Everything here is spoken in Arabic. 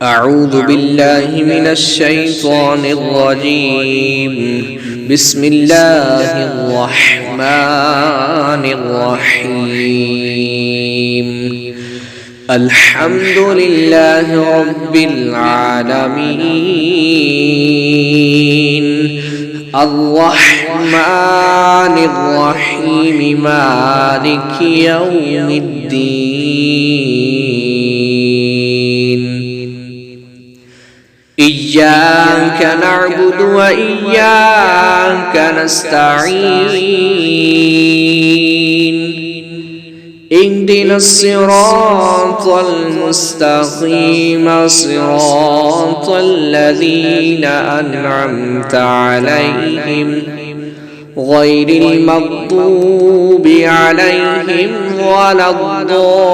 أعوذ بالله من الشيطان الرجيم. بسم الله الرحمن الرحيم. الحمد لله رب العالمين، الرحمن الرحيم، مالك يوم الدين. إياك نعبد وإياك نستعين، اهدنا الصراط المستقيم، صراط الذين أنعمت عليهم غير المغضوب عليهم ولا الضالين.